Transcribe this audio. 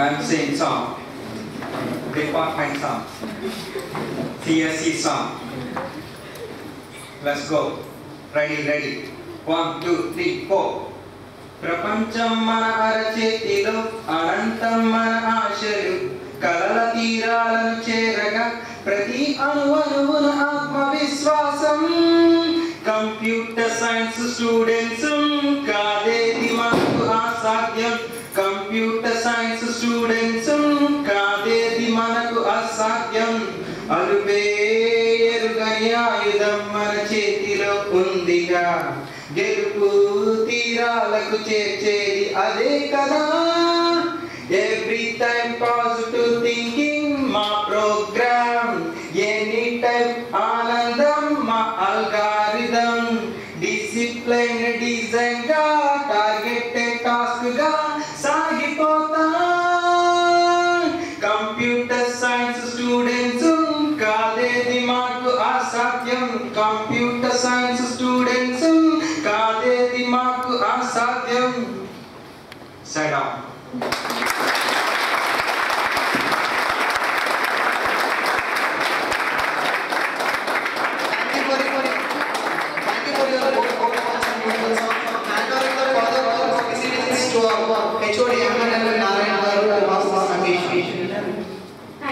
I'm saying song. Department song. CSC song. Let's go. Ready. 1, 2, 3, 4. ప్రపంచం మన అరచేతిలో అనంతం మన ఆశలు కలల తీరాలను చేరగా ప్రతి అణువణువున ఆత్మవిశ్వాసం కంప్యూటర్ సైన్స్ స్టూడెంట్స్ కాదేది మనకు అసాధ్యం కంప్యూటర్ సైన్స్ స్టూడెంట్స్ కాదేది మనకు అసాధ్యం అలుపేరుగని ఆయుధం మన చేతిలో ఉందిగా గెలుపు తీరాలకు చేర్చేది అదే కదా ఎవ్రీ టైం పాజిటివ్ థింకింగ్ మా ప్రోగ్రామ్ ఎనీ టైం ఆనందం మా అల్గారిథం డిసిప్లైన్ డిజైన్ గా టార్గెటెడ్ టాస్క్ గా సాగిపోతా కంప్యూటర్ సైన్స్ స్టూడెంట్స్ కాదేది మాకు అసాధ్యం కంప్యూటర్ సైన్స్ స్టూడెంట్స్ కాదేది మాకు అసాధ్యం సడా HOD